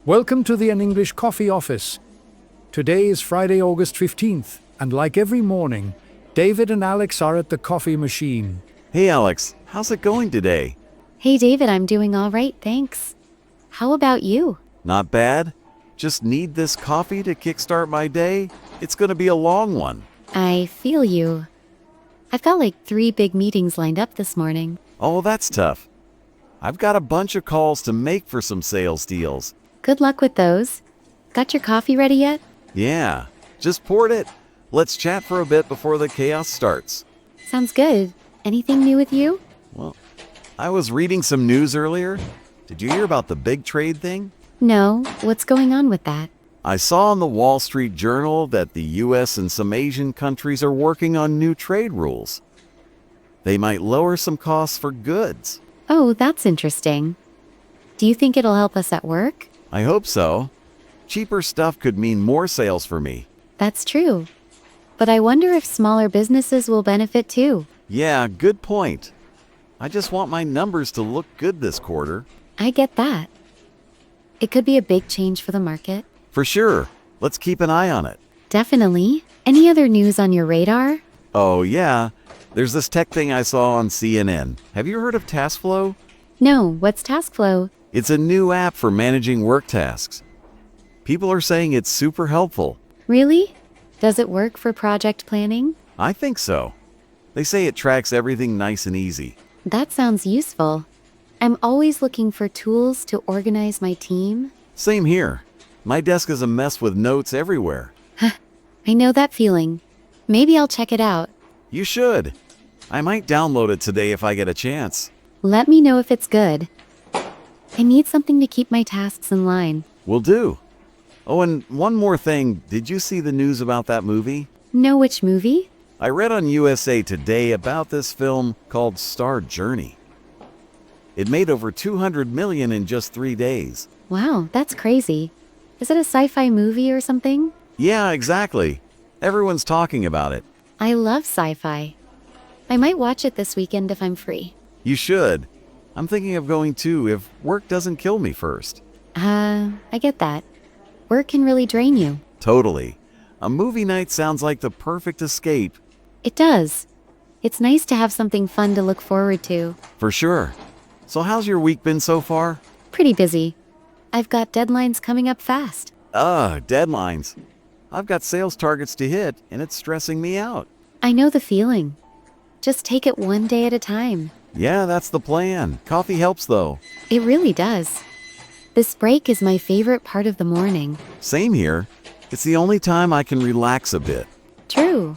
Welcome to the An English Coffee Office. Today is Friday, August 15th, and like every morning, David and Alex are at the coffee machine. Hey Alex, how's it going today? Hey David, I'm doing all right, thanks. How about you? Not bad. Just need this coffee to kickstart my day. It's gonna be a long one. I feel you. I've got like 3 big meetings lined up this morning. Oh, that's tough. I've got a bunch of calls to make for some sales deals. Good luck with those. Got your coffee ready yet? Yeah, just poured it. Let's chat for a bit before the chaos starts. Sounds good. Anything new with you? Well, I was reading some news earlier. Did you hear about the big trade thing? No, what's going on with that? I saw in the Wall Street Journal that the US and some Asian countries are working on new trade rules. They might lower some costs for goods. Oh, that's interesting. Do you think it'll help us at work? I hope so. Cheaper stuff could mean more sales for me. That's true. But I wonder if smaller businesses will benefit too. Yeah, good point. I just want my numbers to look good this quarter. I get that. It could be a big change for the market. For sure. Let's keep an eye on it. Definitely. Any other news on your radar? Oh, yeah. There's this tech thing I saw on CNN. Have you heard of TaskFlow? No, what's TaskFlow? It's a new app for managing work tasks. People are saying it's super helpful. Really? Does it work for project planning? I think so. They say it tracks everything nice and easy. That sounds useful. I'm always looking for tools to organize my team. Same here. My desk is a mess with notes everywhere. I know that feeling. Maybe I'll check it out. You should. I might download it today if I get a chance. Let me know if it's good. I need something to keep my tasks in line. Will do. Oh, and one more thing. Did you see the news about that movie? Know which movie? I read on USA Today about this film called Star Journey. It made over $200 million in just 3 days. Wow, that's crazy. Is it a sci-fi movie or something? Yeah, exactly. Everyone's talking about it. I love sci-fi. I might watch it this weekend if I'm free. You should. I'm thinking of going too if work doesn't kill me first. I get that. Work can really drain you. Totally. A movie night sounds like the perfect escape. It does. It's nice to have something fun to look forward to. For sure. So how's your week been so far? Pretty busy. I've got deadlines coming up fast. Deadlines. I've got sales targets to hit, and it's stressing me out. I know the feeling. Just take it one day at a time. Yeah, that's the plan. Coffee helps, though. It really does. This break is my favorite part of the morning. Same here. It's the only time I can relax a bit. True.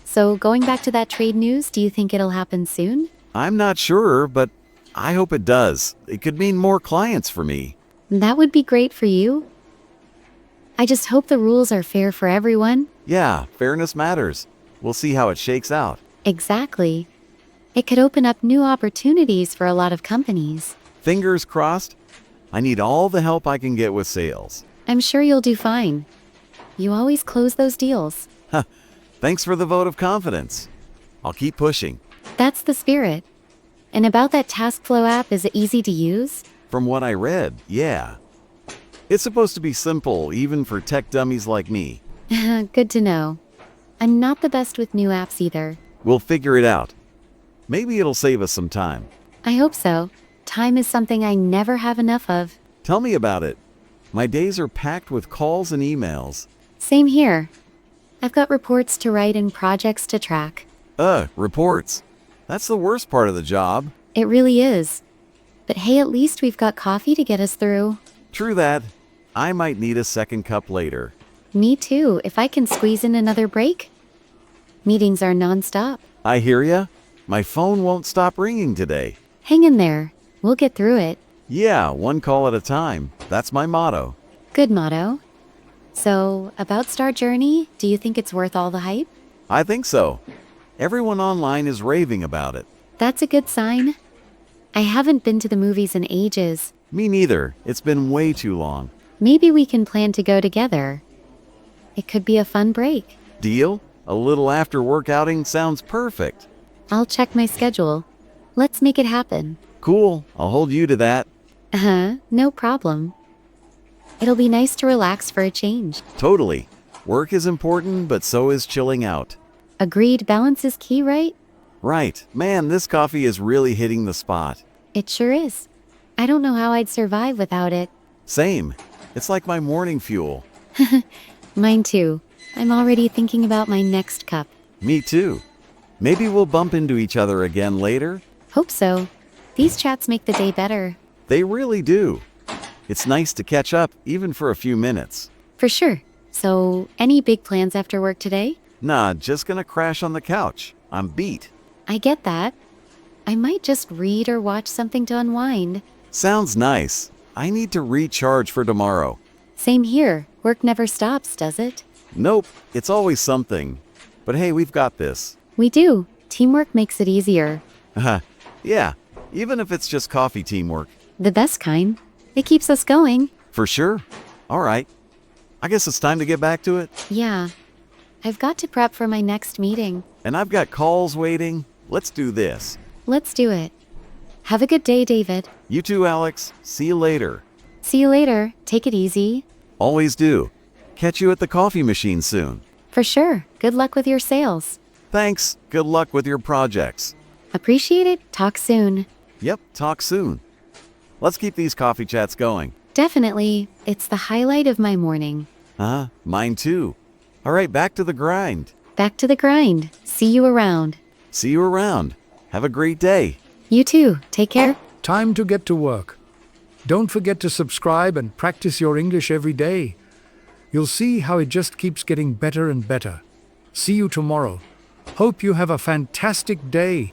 So going back to that trade news, do you think it'll happen soon? I'm not sure, but I hope it does. It could mean more clients for me. That would be great for you. I just hope the rules are fair for everyone. Yeah, fairness matters. We'll see how it shakes out. Exactly. It could open up new opportunities for a lot of companies. Fingers crossed. I need all the help I can get with sales. I'm sure you'll do fine. You always close those deals. Thanks for the vote of confidence. I'll keep pushing. That's the spirit. And about that TaskFlow app, is it easy to use? From what I read, yeah. It's supposed to be simple, even for tech dummies like me. Good to know. I'm not the best with new apps either. We'll figure it out. Maybe it'll save us some time. I hope so. Time is something I never have enough of. Tell me about it. My days are packed with calls and emails. Same here. I've got reports to write and projects to track. Reports. That's the worst part of the job. It really is. But hey, at least we've got coffee to get us through. True that. I might need a second cup later. Me too, if I can squeeze in another break. Meetings are nonstop. I hear ya. My phone won't stop ringing today. Hang in there. We'll get through it. Yeah, one call at a time. That's my motto. Good motto. So, about Star Journey, do you think it's worth all the hype? I think so. Everyone online is raving about it. That's a good sign. I haven't been to the movies in ages. Me neither. It's been way too long. Maybe we can plan to go together. It could be a fun break. Deal? A little after-work outing sounds perfect. I'll check my schedule. Let's make it happen. Cool. I'll hold you to that. No problem. It'll be nice to relax for a change. Totally. Work is important, but so is chilling out. Agreed, balance is key, right? Right. Man, this coffee is really hitting the spot. It sure is. I don't know how I'd survive without it. Same. It's like my morning fuel. Mine too. I'm already thinking about my next cup. Me too. Maybe we'll bump into each other again later? Hope so. These chats make the day better. They really do. It's nice to catch up, even for a few minutes. For sure. So, any big plans after work today? Nah, just gonna crash on the couch. I'm beat. I get that. I might just read or watch something to unwind. Sounds nice. I need to recharge for tomorrow. Same here. Work never stops, does it? Nope, it's always something. But hey, we've got this. We do. Teamwork makes it easier. Yeah, even if it's just coffee teamwork. The best kind. It keeps us going. For sure. All right. I guess it's time to get back to it. Yeah. I've got to prep for my next meeting. And I've got calls waiting. Let's do this. Let's do it. Have a good day, David. You too, Alex. See you later. See you later. Take it easy. Always do. Catch you at the coffee machine soon. For sure. Good luck with your sales. Thanks. Good luck with your projects. Appreciate it. Talk soon. Yep, talk soon. Let's keep these coffee chats going. Definitely. It's the highlight of my morning. Mine too. All right, back to the grind. Back to the grind. See you around. See you around. Have a great day. You too. Take care. Time to get to work. Don't forget to subscribe and practice your English every day. You'll see how it just keeps getting better and better. See you tomorrow. Hope you have a fantastic day.